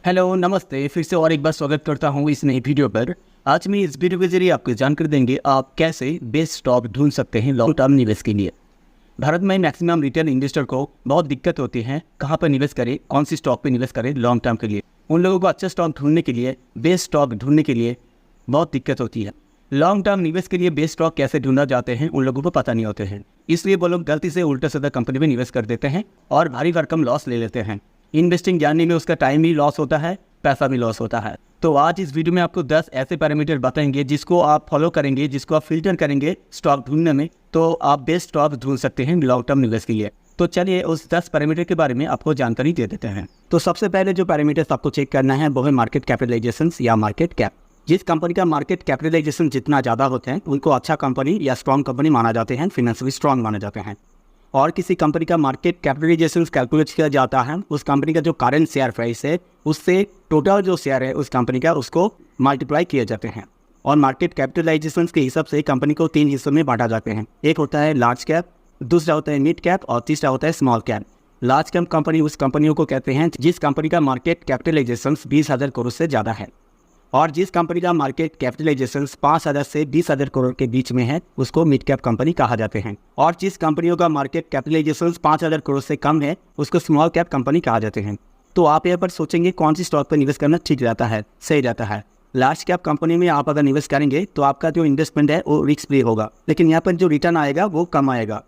Hello नमस्ते, फिर से और एक बार स्वागत करता हूँ इस नई वीडियो पर। आज मैं इस वीडियो के जरिए आपको जानकारी देंगे आप कैसे बेस्ट स्टॉक ढूंढ सकते हैं लॉन्ग टर्म निवेश के लिए। भारत में मैक्सिमम रिटेल इन्वेस्टर को बहुत दिक्कत होती है कहाँ पर निवेश करें, कौन सी स्टॉक पर निवेश करें लॉन्ग टर्म के लिए। उन लोगों को अच्छा स्टॉक ढूंढने के लिए, बेस्ट स्टॉक ढूंढने के लिए बहुत दिक्कत होती है। लॉन्ग टर्म निवेश के लिए बेस्ट स्टॉक कैसे ढूंढा जाते हैं उन लोगों को पता नहीं होते हैं, इसलिए वो लोग गलती से उल्टा सीधा कंपनी में निवेश कर देते हैं और भारी भरकम लॉस ले लेते हैं। इन्वेस्टिंग जानने में उसका टाइम भी लॉस होता है, पैसा भी लॉस होता है। तो आज इस वीडियो में आपको 10 ऐसे पैरामीटर बताएंगे जिसको आप फॉलो करेंगे, जिसको आप फिल्टर करेंगे स्टॉक ढूंढने में, तो आप बेस्ट स्टॉक ढूंढ सकते हैं लॉन्ग टर्म निवेश के लिए। तो चलिए उस 10 पैरामीटर के बारे में आपको जानकारी दे देते हैं। तो सबसे पहले जो पैरामीटर्स आपको चेक करना है वो है मार्केट कैपिटलाइजेशन या मार्केट कैप। जिस कंपनी का मार्केट कैपिटलाइजेशन जितना ज़्यादा होते हैं उनको अच्छा कंपनी या स्ट्रॉन्ग कंपनी माना जाते हैं, फिनेंशियली स्ट्रॉन्ग माने जाते हैं। और किसी कंपनी का मार्केट कैपिटलाइजेशन कैलकुलेट किया जाता है उस कंपनी का जो करंट शेयर प्राइस है उससे टोटल जो शेयर है उस कंपनी का उसको मल्टीप्लाई किए जाते हैं। और मार्केट कैपिटलाइजेशन के हिसाब से कंपनी को 3 हिस्सों में बांटा जाते हैं। एक होता है लार्ज कैप, दूसरा होता है मिड कैप और तीसरा होता है small cap. Large cap company उस कंपनियों को कहते हैं जिस कंपनी का मार्केट कैपिटलाइजेशन 20,000 करोड़ से ज़्यादा है, और जिस कंपनी का मार्केट कैपिटलाइजेशन 5,000 से 20,000 करोड़ के बीच में है उसको मिड कैप कंपनी कहा जाते हैं। और जिस कंपनियों का मार्केट कैपिटलाइजेशन 5,000 करोड़ से कम है उसको स्मॉल कैप कंपनी कहा जाते हैं। तो आप यहाँ पर सोचेंगे कौन सी स्टॉक पर निवेश करना ठीक रहता है, सही रहता है। लार्ज कैप कंपनी में आप अगर निवेश करेंगे तो आपका जो इन्वेस्टमेंट है वो रिस्क फ्री होगा, लेकिन यहाँ पर जो रिटर्न आएगा वो कम आएगा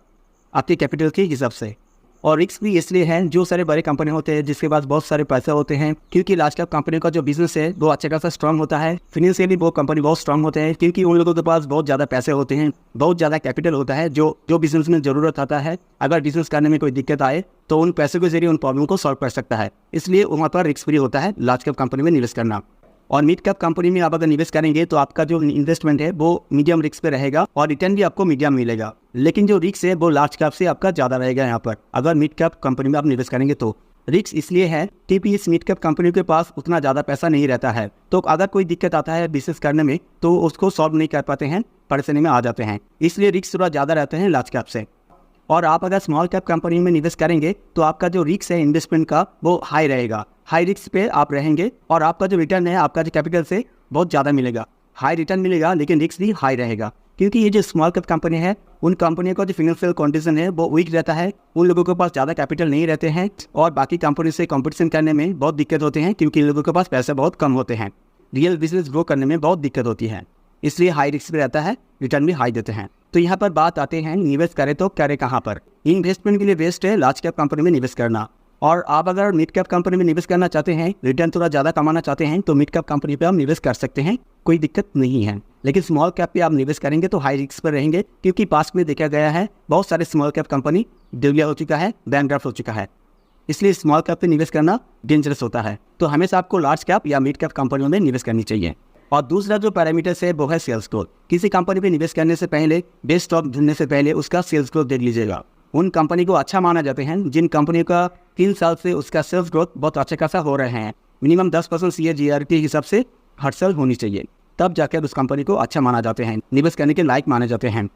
आपके कैपिटल के हिसाब से। और रिस्क भी इसलिए है, जो सारे बड़े कंपनी होते हैं जिसके पास बहुत सारे पैसे होते हैं, क्योंकि लार्ज कैप कंपनी का जो बिजनेस है वो अच्छा खासा स्ट्रांग होता है। फाइनेंशियली वो कंपनी बहुत स्ट्रांग होते हैं क्योंकि उन लोगों के पास बहुत ज़्यादा पैसे होते हैं, बहुत ज़्यादा कैपिटल होता है जो बिजनेस में ज़रूरत आता है। अगर बिजनेस करने में कोई दिक्कत आए तो उन पैसों के जरिए उन प्रॉब्लम को सॉल्व कर सकता है, इसलिए वहाँ पर रिस्क फ्री होता है लार्ज कैप कंपनी में निवेश करना। और मिड कैप कंपनी में आप अगर निवेश करेंगे तो आपका जो इन्वेस्टमेंट है वो मीडियम रिस्क पे रहेगा और रिटर्न भी आपको मीडियम मिलेगा, लेकिन जो रिस्क है वो लार्ज कैप से आपका ज़्यादा रहेगा। यहाँ पर अगर मिड कैप कंपनी में आप निवेश करेंगे तो रिस्क इसलिए है कि इस मिड कैप कंपनी के पास उतना ज़्यादा पैसा नहीं रहता है, तो अगर कोई दिक्कत आता है बिजनेस करने में तो उसको सॉल्व नहीं कर पाते हैं, परेशानी में आ जाते हैं, इसलिए रिस्क थोड़ा ज़्यादा रहते हैं लार्ज कैप से। और आप अगर स्मॉल कैप कंपनी में निवेश करेंगे तो आपका जो रिस्क है इन्वेस्टमेंट का वो हाई रहेगा, हाई रिस्क पे आप रहेंगे और आपका जो रिटर्न है आपका जो कैपिटल से बहुत ज़्यादा मिलेगा। हाई रिटर्न मिलेगा लेकिन रिस्क भी हाई रहेगा, क्योंकि ये जो स्मॉल कैप कंपनी है उन कंपनियों का जो फाइनेंशियल कंडीशन है वो वीक रहता है, उन लोगों के पास ज़्यादा कैपिटल नहीं रहते हैं और बाकी कंपनी से कंपटीशन करने में बहुत दिक्कत होते हैं क्योंकि लोगों के पास पैसे बहुत कम होते हैं। रियल बिजनेस ग्रो करने में बहुत दिक्कत होती है, इसलिए हाई रिस्क भी रहता है, रिटर्न भी हाई देते हैं। तो यहाँ पर बात आते हैं निवेश करें तो करें कहाँ पर। इन्वेस्टमेंट के लिए बेस्ट है लार्ज कैप कंपनी में निवेश करना, और आप अगर मिड कैप कंपनी में निवेश करना चाहते हैं, रिटर्न थोड़ा ज़्यादा कमाना चाहते हैं तो मिड कैप कंपनी पे आप निवेश कर सकते हैं, कोई दिक्कत नहीं है। लेकिन स्मॉल कैप पे आप निवेश करेंगे तो हाई रिस्क पर रहेंगे, क्योंकि पास्ट में देखा गया है बहुत सारे स्मॉल कैप कंपनी दिवालिया हो चुका है, बैंकरप्ट हो चुका है, इसलिए स्मॉल कैप पे निवेश करना डेंजरस होता है। तो हमेशा आपको लार्ज कैप या मिड कैप कंपनियों में निवेश करनी चाहिए। और दूसरा जो पैरामीटर है वो है सेल्स ग्रोथ। किसी कंपनी पे निवेश करने से पहले, बेस्ट स्टॉक ढूंढने से पहले उसका सेल्स ग्रोथ देख लीजिएगा। उन कंपनी को अच्छा माना जाते हैं जिन कंपनियों का 3 साल से उसका सेल्स ग्रोथ बहुत अच्छा खासा हो रहे हैं, मिनिमम 10% CAGR के हिसाब से हर साल होनी चाहिए, तब जाकर उस कंपनी को अच्छा माना जाते हैं, निवेश करने के लायक माने जाते हैं।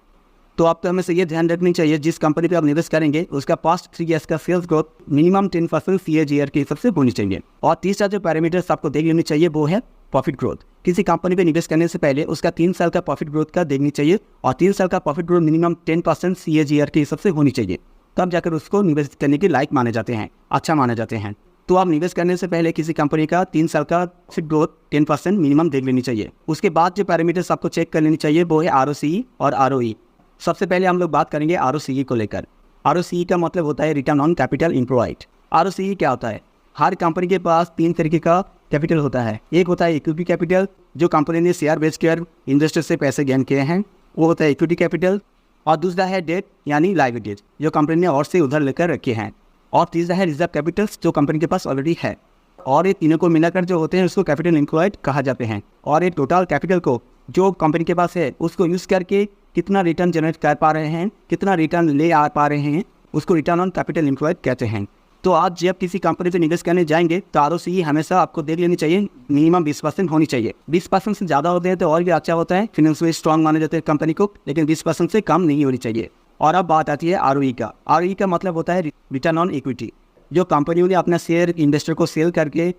तो आपको हमें से ये ध्यान रखनी चाहिए जिस कंपनी पे आप निवेश करेंगे उसका पास्ट 3 ईयर्स का सेल्स ग्रोथ मिनिमम 10% CAGR के हिसाब से होनी चाहिए। और तीसरा जो पैरामीटर्स आपको देख लेनी चाहिए वो है प्रॉफिट ग्रोथ। किसी कंपनी पे निवेश करने से पहले उसका 3 साल का प्रॉफिट ग्रोथ का देखनी चाहिए, और 3 साल का प्रॉफिट ग्रोथ मिनिमम 10% CAGR के हिसाब से होनी चाहिए, तब जाकर उसको निवेश करने के लायक माने जाते हैं, अच्छा माने जाते हैं। तो आप निवेश करने से पहले किसी कंपनी का 3 साल का प्रॉफिट ग्रोथ 10% मिनिमम देख लेनी चाहिए। उसके बाद जो पैरामीटर्स आपको चेक कर लेनी चाहिए वो है ROCE और ROE। सबसे पहले हम लोग बात करेंगे ROCE को लेकर। ROCE का मतलब होता है return on capital employed. ROCE क्या होता है? हर कंपनी के पास 3 तरीके का कैपिटल होता है। एक होता है इक्विटी कैपिटल, जो कंपनी ने शेयर बेचकर इन्वेस्टर से पैसे गेन किए हैं, वो होता है इक्विटी कैपिटल। और दूसरा है डेट यानी लायबिलिटीज, जो कंपनी ने और से उधर लेकर रखे हैं। और तीसरा है रिजर्व कैपिटल्स, जो कंपनी के पास ऑलरेडी है। और ये तीनों को मिलाकर जो होते हैं उसको कैपिटल एम्प्लॉयड कहा जाते हैं। और ये टोटल कैपिटल को जो कंपनी के पास है उसको यूज़ करके कितना रिटर्न जनरेट कर पा रहे हैं, कितना रिटर्न ले आ पा रहे हैं, उसको रिटर्न ऑन कैपिटल एम्प्लॉयड कहते हैं। तो आज जब किसी कंपनी पे निवेश करने जाएंगे तो ROCE हमेशा आपको देख लेनी चाहिए, मिनिमम 20% होनी चाहिए। 20% से ज़्यादा होते हैं तो और भी अच्छा होता है, फाइनेंशियली स्ट्रॉन्ग माने जाते हैं कंपनी को, लेकिन 20% से कम नहीं होनी चाहिए। और अब बात आती है ROE का। ROE का मतलब होता है रिटर्न ऑन इक्विटी। जो कंपनियों ने अपना शेयर इन्वेस्टर को सेल करके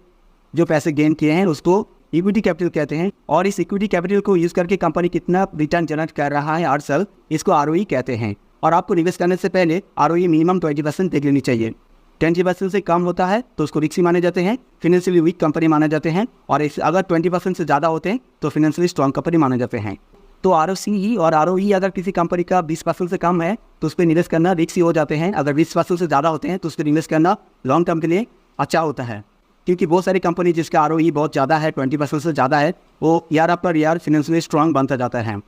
जो पैसे गेन किए हैं उसको इक्विटी कैपिटल कहते हैं। और इस इक्विटी कैपिटल को यूज़ करके कंपनी कितना रिटर्न जनरेट कर रहा है हर साल, इसको ROE कहते हैं। और आपको निवेश करने से पहले ROE मिनिमम 20% देख लेनी चाहिए। 20% से कम होता है तो उसको रिस्की माने जाते हैं, फाइनेंशियली वीक कंपनी माने जाते हैं। और अगर 20% से ज़्यादा होते हैं तो फाइनेंशियली स्ट्रॉन्ग कंपनी माने जाते हैं। तो ROCE और ROE अगर किसी कंपनी का 20% से कम है तो उस पर निवेश करना रिस्की हो जाते हैं। अगर 20% से ज़्यादा होते हैं तो उस पर निवेश करना लॉन्ग टर्म के लिए अच्छा होता है, क्योंकि बहुत सारी कंपनी जिसका ROE बहुत ज़्यादा है, 20% से ज़्यादा है, वो year after year financially strong बनता जाता है।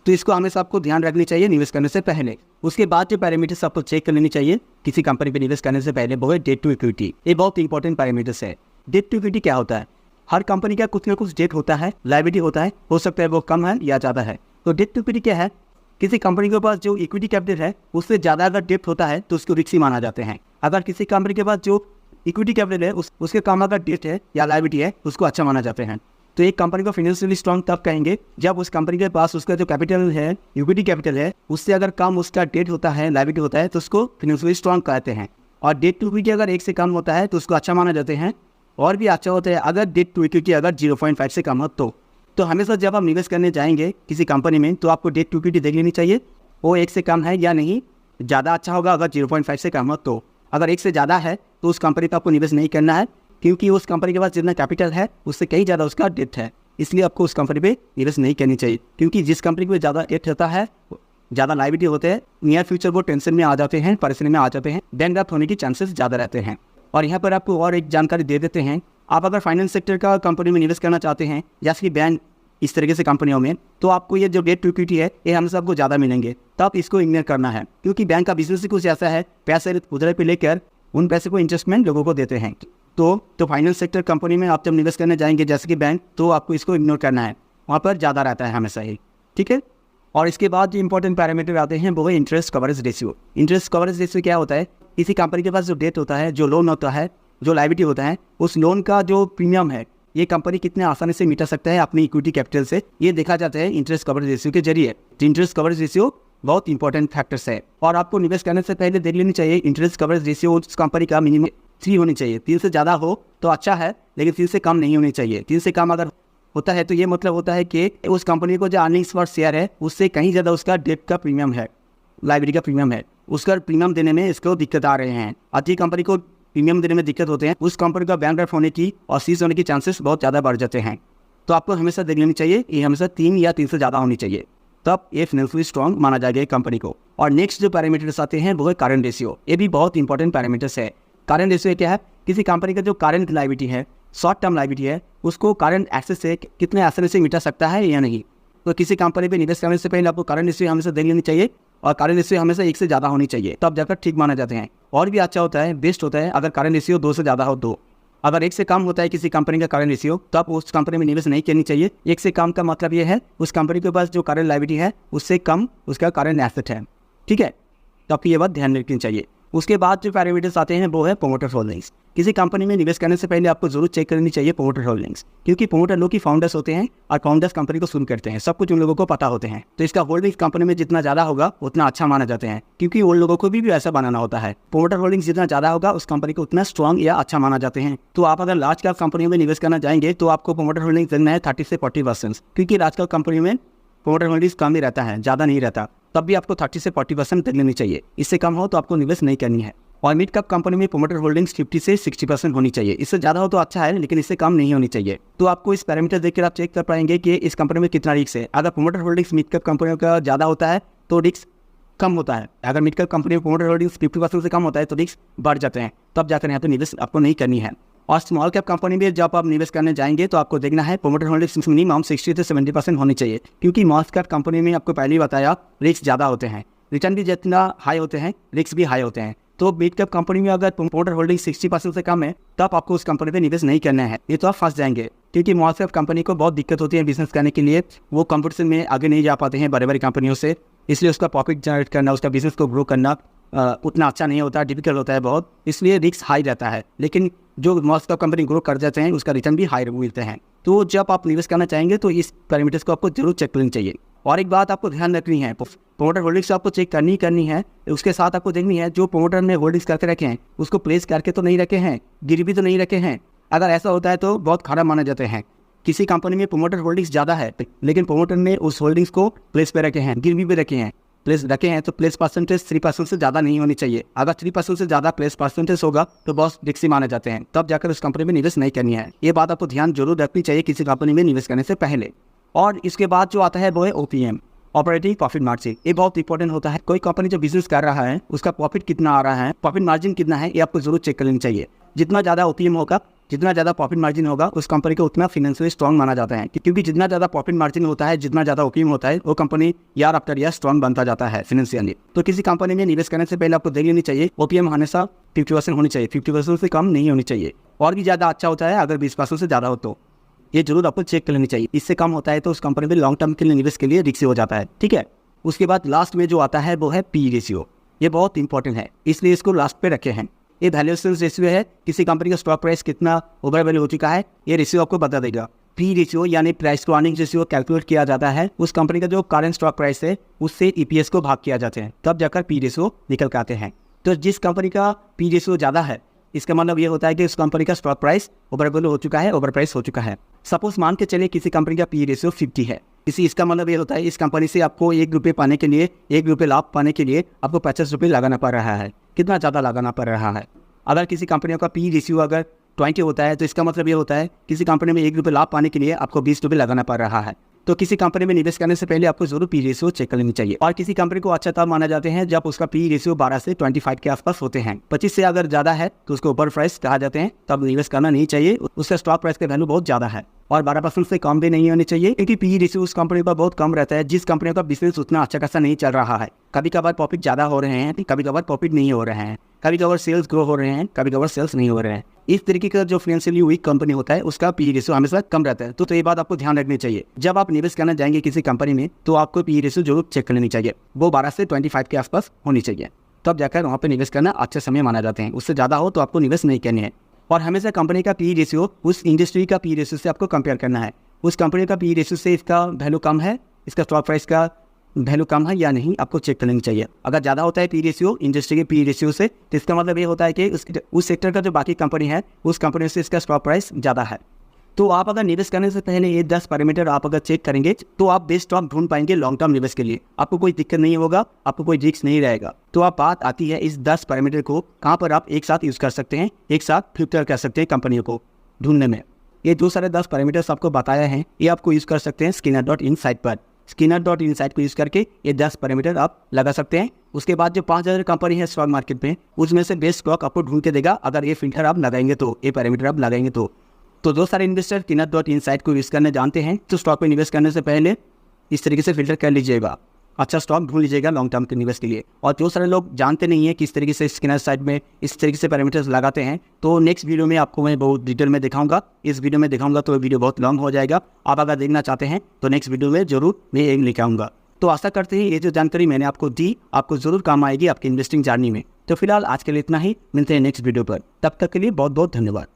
तो इसको हमेशा आपको ध्यान रखनी चाहिए निवेश करने से पहले। उसके बाद जो पैरामीटर्स आपको चेक कर लेनी चाहिए किसी कंपनी पे निवेश करने से पहले, वो है डेट टू इक्विटी। ये बहुत इंपॉर्टेंट पैरामीटर्स है। डेट टू इक्विटी क्या होता है? हर कंपनी का कुछ ना कुछ डेट होता है, लायबिलिटी होता है, हो सकता है वो कम है या ज़्यादा है। तो डेट टू इक्विटी क्या है? किसी कंपनी के पास जो इक्विटी कैपिटल है उससे ज़्यादा अगर डेट होता है तो उसको रिस्की माना जाते हैं। अगर किसी कंपनी के पास जो इक्विटी कैपिटल है उसके कम अगर डेट है या लायबिलिटी है उसको अच्छा माना जाते हैं। तो एक कंपनी को फाइनेंशियली स्ट्रॉन्ग तब कहेंगे जब उस कंपनी के पास उसका जो कैपिटल है, इक्विटी कैपिटल है, उससे अगर कम उसका डेट होता है, लायबिलिटी होता है, तो उसको फाइनेंशियली स्ट्रॉन्ग कहते हैं। और डेट टू इक्विटी अगर 1 से कम होता है तो उसको अच्छा माना जाते हैं। और भी अच्छा होता है अगर डेट टू इक्विटी अगर 0.5 से कम हो तो हमेशा जब आप निवेश करने जाएंगे किसी कंपनी में तो आपको डेट टू इक्विटी देख लेनी चाहिए, वो 1 से कम है या नहीं। ज़्यादा अच्छा होगा अगर 0.5 से कम हो तो। अगर 1 से ज़्यादा है तो उस कंपनी पर आपको निवेश नहीं करना है, क्योंकि उस कंपनी के पास जितना कैपिटल है उससे कहीं ज़्यादा उसका डेट है, इसलिए आपको उस कंपनी पे निवेश नहीं करनी चाहिए। क्योंकि जिस कंपनी पे ज़्यादा डेट होता है, ज़्यादा लायबिलिटी होते हैं, नियर फ्यूचर वो टेंशन में आ जाते हैं, परेशानी में आ जाते हैं, बैंकरप्ट होने की चांसेस ज़्यादा रहते हैं। और यहाँ पर आपको और एक जानकारी दे देते हैं, आप अगर फाइनेंस सेक्टर का कंपनी में निवेश करना चाहते हैं जैसे कि बैंक, इस तरीके से कंपनियों में, तो आपको ये जो डेट टू इक्विटी है ये हमेशा आपको ज़्यादा मिलेंगे, तो आप इसको इग्नोर करना है। क्योंकि बैंक का बिजनेस ही कुछ ऐसा है, पैसे उधर पे लेकर उन पैसे को इन्वेस्टमेंट लोगों को देते हैं। तो फाइनेंस सेक्टर कंपनी में आप जब निवेश करने जाएंगे जैसे कि बैंक, तो आपको इसको इग्नोर करना है, वहाँ पर ज़्यादा रहता है हमेशा ही, ठीक है। और इसके बाद जो इंपॉर्टेंट पैरामीटर आते हैं वो है interest coverage ratio. Interest coverage ratio क्या होता है? किसी कंपनी के पास जो डेट होता है, जो लोन होता है, जो लायबिलिटी होता है, उस लोन का जो प्रीमियम है ये कंपनी कितने आसानी से मिटा सकता है अपनी इक्विटी कैपिटल से, ये देखा जाता है इंटरेस्ट कवरेज रेशियो के जरिए। इंटरेस्ट कवरेज रेशियो बहुत इंपॉर्टेंट फैक्टर्स है। और आपको निवेश करने से पहले देख लेनी चाहिए इंटरेस्ट कवरेज रेशियो उस कंपनी का मिनिमम 3 होनी चाहिए। 3 से ज़्यादा हो तो अच्छा है, लेकिन 3 से कम नहीं होनी चाहिए। 3 से कम अगर होता है तो ये मतलब होता है कि उस कंपनी को जो अर्निंग्स पर शेयर है उससे कहीं ज़्यादा उसका डेट का प्रीमियम है, लायबिलिटी का प्रीमियम है, उसका प्रीमियम देने में इसको दिक्कत आ रहे हैं। अच्छी कंपनी को प्रीमियम देने में दिक्कत होते हैं, उस कंपनी का बैंकरप्ट होने की और सीज होने की चांसेस बहुत ज़्यादा बढ़ जाते हैं। तो आपको हमेशा देख लेनी चाहिए ये हमेशा 3 या 3 से ज़्यादा होनी चाहिए, तब ये फाइनेंशियली स्ट्रॉन्ग माना जाएगा एक कंपनी को। और नेक्स्ट जो पैरामीटर्स आते हैं वो है करंट रेशियो। ये भी बहुत इंपॉर्टेंट पैरामीटर्स है। करंट रेशियो क्या है? किसी कंपनी का जो करंट लायबिलिटी है, शॉर्ट टर्म लायबिलिटी है, उसको करंट एसेट से कितने आसानी से मिटा सकता है या नहीं। तो किसी कंपनी पे निवेश करने से पहले आपको करंट रेशियो हमेशा देख लेनी चाहिए, और करंट रेशियो हमेशा 1 से ज़्यादा होनी चाहिए, तब जाकर ठीक माना जाते हैं। और भी अच्छा होता है, बेस्ट होता है अगर करंट रेशियो 2 से ज़्यादा हो। 2 अगर 1 से कम होता है किसी कंपनी का करंट रेशियो, तो आप उस कंपनी में निवेश नहीं करनी चाहिए। 1 से कम का मतलब ये है उस कंपनी के पास जो करंट लायबिलिटी है उससे कम उसका करंट एसेट है, ठीक है। तो आपको ये बात ध्यान रखनी चाहिए। उसके बाद जो पैरामीटर्स आते हैं वो है प्रोमोटर होल्डिंग्स। किसी कंपनी में निवेश करने से पहले आपको जरूर चेक करनी चाहिए प्रोमोटर होल्डिंग्स, क्योंकि प्रोमोटर लोग ही फाउंडर्स होते हैं और फाउंडर्स कंपनी को सुन करते हैं, सब कुछ उन लोगों को पता होते हैं। तो इसका होल्डिंग्स कंपनी में जितना ज़्यादा होगा उतना अच्छा माना जाते हैं, क्योंकि उन लोगों को भी ऐसा बनाना होता है। प्रोमोटर होल्डिंग्स जितना ज़्यादा होगा उस कंपनी को उतना स्ट्रॉन्ग या अच्छा माना जाते हैं। तो आप अगर लार्ज कैप कंपनी में निवेश करना चाहेंगे तो आपको प्रोमोटर होल्डिंग्स देना है 30 से 40%, क्योंकि लार्ज कैप कंपनी में प्रोमोटर होल्डिंग्स कम ही रहता है, ज़्यादा नहीं रहता। तब भी आपको 30 से 40% देख लेनी चाहिए, इससे कम हो तो आपको निवेश नहीं करनी है। और मिड कैप कंपनी में प्रोमोटर होल्डिंग्स 50 से 60% होनी चाहिए। इससे ज़्यादा हो तो अच्छा है, लेकिन इससे कम नहीं होनी चाहिए। तो आपको इस पैरामीटर देखकर आप चेक कर पाएंगे कि इस कंपनी में कितना रिस्क है। अगर प्रोमोटर होल्डिंग्स मिड कैप कंपनियों का ज़्यादा होता है तो रिस्क कम होता है। अगर मिड कैप कंपनी में प्रोमोटर होल्डिंग्स 50% से कम होता है तो रिस्क बढ़ जाते हैं, तब जाकर यहाँ पर निवेश आपको नहीं करनी है। और स्मॉल कैप कंपनी में जब आप निवेश करने जाएंगे तो आपको देखना है प्रोमोटर होल्डिंग्स मिनिमम 60 से 70% होनी चाहिए, क्योंकि स्मॉल कैप कंपनी में आपको पहले ही बताया रिस्क ज़्यादा होते हैं, रिटर्न भी जितना हाई होते हैं रिस्क भी हाई होते हैं। तो मिड कैप कंपनी में अगर प्रोमोटर होल्डिंग 60% से कम है तब आपको उस कंपनी पे निवेश नहीं करना है, ये तो आप फंस जाएंगे। क्योंकि स्मॉल कैप कंपनी को बहुत दिक्कत होती है बिजनेस करने के लिए, वो कंपटीशन में आगे नहीं जा पाते हैं बड़े बड़े कंपनियों से, इसलिए उसका प्रॉफिट जनरेट करना, उसका बिजनेस को ग्रो करना उतना अच्छा नहीं होता, डिफिकल्ट होता है बहुत, इसलिए रिस्क हाई रहता है। लेकिन जो स्मॉल कैप कंपनी ग्रो कर जाते हैं उसका रिटर्न भी हाई मिलते हैं। तो जब आप निवेश करना चाहेंगे तो इस पैरामीटर्स को आपको जरूर चेक करनी चाहिए। और एक बात आपको ध्यान रखनी है, प्रोमोटर होल्डिंग्स आपको चेक करनी है, उसके साथ आपको देखनी है जो प्रोमोटर ने होल्डिंग्स करके रखे हैं उसको प्लेस करके तो नहीं रखे हैं, गिरवी तो नहीं रखे हैं, अगर ऐसा होता है तो बहुत खराब माना जाते हैं। किसी कंपनी में प्रोमोटर होल्डिंग्स ज़्यादा है, लेकिन प्रोमोटर ने उस होल्डिंग्स को प्लेस पे रखे हैं, गिरवी पे रखे हैं, प्लेस रखे हैं, तो प्लेस परसेंटेज 3% से ज़्यादा नहीं होनी चाहिए। अगर 3% से ज़्यादा प्लेस परसेंटेज होगा तो बहुत रिस्की माने जाते हैं, तब जाकर उस कंपनी में निवेश नहीं करनी है। ये बात आपको ध्यान जरूर रखनी चाहिए किसी कंपनी में निवेश करने से पहले। और इसके बाद जो आता है वो है OPM, ऑपरेटिंग प्रॉफिट मार्जिन। ये बहुत इंपॉर्टेंट होता है। कोई कंपनी जो बिजनेस कर रहा है उसका प्रॉफिट कितना आ रहा है, प्रॉफिट मार्जिन कितना है, ये आपको जरूर चेक कर लेनी चाहिए। जितना ज़्यादा OPM होगा, जितना ज़्यादा प्रॉफिट मार्जिन होगा, उस कंपनी को उतना फाइनेंशियली स्ट्रॉन्ग माना जाता है, क्योंकि जितना ज़्यादा प्रॉफिट मार्जिन होता है, जितना ज़्यादा OPM होता है, वो company year after year strong बनता जाता है फाइनेंशियली। तो किसी कंपनी में निवेश करने से पहले आपको देख लेनी चाहिए OPM हमेशा 50% होनी चाहिए, 50% से कम नहीं होनी चाहिए। और भी ज़्यादा अच्छा होता है अगर 20% से ज़्यादा हो तो ये जरूर आपको चेक कर लेनी चाहिए। इससे कम होता है तो उस कंपनी में लॉन्ग टर्म के लिए निवेश के लिए रिस्की हो जाता है, ठीक है। उसके बाद लास्ट में जो आता है वो है PE रेशियो। ये बहुत इंपॉर्टेंट है, इसलिए इसको लास्ट पे रखे हैं। ये वैल्यूएशन रेशियो है, किसी कंपनी का स्टॉक प्राइस कितना ओवर वैल्यू हो चुका है, ये रेशियो आपको बता देगा। PE रेशियो यानी price to earning ratio calculate किया जाता है, उस कंपनी का जो करंट स्टॉक प्राइस है उससे EPS को भाग किया जाते हैं, तब जाकर PE रेशियो निकल के आते हैं। तो जिस कंपनी का PE रेशियो ज़्यादा है, इसका मतलब ये होता है कि उस कंपनी का स्टॉक प्राइस ओवर वैल्यू हो चुका है, ओवर प्राइस हो चुका है। सपोज मान के चलिए किसी कंपनी का PE रेशियो 50 है, इसका मतलब ये होता है इस कंपनी से आपको 1 रुपये पाने के लिए, 1 रुपये लाभ पाने के लिए आपको 50 रुपये लगाना पड़ रहा है। कितना ज़्यादा लगाना पड़ रहा है। अगर किसी कंपनियों का PE रेशियो अगर 20 होता है तो इसका मतलब ये होता है किसी कंपनी में 1 रुपये लाभ पाने के लिए आपको 20 रुपये लगाना पड़ रहा है। तो किसी कंपनी में निवेश करने से पहले आपको जरूर PE रेशियो चेक कर लेनी चाहिए। और किसी कंपनी को अच्छा तब माना जाते हैं जब उसका PE रेशियो 12 से 25 के आसपास होते हैं। 25 से अगर ज़्यादा है तो उसको ओवर प्राइस कहा जाते हैं, तब निवेश करना नहीं चाहिए, उसका स्टॉक प्राइस का वैल्यू बहुत ज़्यादा है। और 12% से कम भी नहीं होनी चाहिए, क्योंकि PE रेशियो उस कंपनी का बहुत कम रहता है जिस कंपनी का बिजनेस उतना अच्छा खासा नहीं चल रहा है। कभी कभार प्रॉफिट ज़्यादा हो रहे हैं, कभी कभार प्रॉफिट नहीं हो रहे हैं, कभी कभार सेल्स ग्रो हो रहे हैं, कभी कभार सेल्स नहीं हो रहे हैं। इस तरीके का जो फाइनेंशियली वीक कंपनी होता है उसका PE रेशियो हमेशा कम रहता है। तो ये बात आपको ध्यान रखनी चाहिए। जब आप निवेश करना जाएंगे किसी कंपनी में तो आपको PE रेशियो जरूर चेक कर लेनी चाहिए, वो 12 से 25 के आसपास होनी चाहिए, तब जाकर वहाँ पर निवेश करना अच्छे समय माना जाते हैं। उससे ज़्यादा हो तो आपको निवेश नहीं करनी है। और हमेशा कंपनी का PE रेशियो उस इंडस्ट्री का PE रेशियो से आपको कंपेयर करना है। उस कंपनी का PE रेशियो से इसका वैल्यू कम है, इसका स्टॉक प्राइस का वैल्यू कम है या नहीं, आपको चेक करनी चाहिए। अगर ज़्यादा होता है PE रेशियो इंडस्ट्री के PE रेशियो से, तो इसका मतलब ये होता है कि उस सेक्टर का जो बाकी कंपनी है उस कंपनी से इसका स्टॉक प्राइस ज़्यादा है। तो आप अगर निवेश करने से पहले ये 10 पैरामीटर आप अगर चेक करेंगे तो आप बेस्ट स्टॉक ढूंढ पाएंगे लॉन्ग टर्म निवेश के लिए। आपको कोई दिक्कत नहीं होगा, आपको कोई रिस्क नहीं रहेगा। तो आप बात आती है इस 10 पैरामीटर को कहाँ पर आप एक साथ यूज़ कर सकते हैं, एक साथ फिल्टर कर सकते हैं कंपनियों को ढूंढने में। ये जो सारे 10 पैरामीटर्स आपको बताया है ये आपको यूज़ कर सकते हैं Skinner.in साइट पर। Skinner.in साइट को यूज़ करके ये 10 पैरामीटर आप लगा सकते हैं। उसके बाद जो 5000 कंपनी है स्टॉक मार्केट में, उसमें से बेस्ट स्टॉक आपको ढूंढ के देगा। अगर ये फिल्टर आप लगाएंगे तो, ये पैरामीटर आप लगाएंगे तो जो सारे इन्वेस्टर Skinner.in साइट को यूज़ करने जानते हैं तो स्टॉक में निवेश करने से पहले इस तरीके से फिल्टर कर लीजिएगा, अच्छा स्टॉक ढूंढ लीजिएगा लॉन्ग टर्म के निवेश के लिए। और जो सारे लोग जानते नहीं है किस तरीके से Skinner साइट में इस तरीके से पैरामीटर्स लगाते हैं, तो नेक्स्ट वीडियो में आपको मैं बहुत डिटेल में दिखाऊंगा। इस वीडियो में दिखाऊंगा तो वीडियो बहुत लॉन्ग हो जाएगा। आप अगर देखना चाहते हैं तो नेक्स्ट वीडियो में जरूर मैं एक लेके आऊँगा। तो आशा करते हैं ये जो जानकारी मैंने आपको दी आपको जरूर काम आएगी आपकी इन्वेस्टिंग जर्नी में। तो फिलहाल आज के लिए इतना ही, मिलते हैं नेक्स्ट वीडियो पर। तब तक के लिए बहुत बहुत धन्यवाद।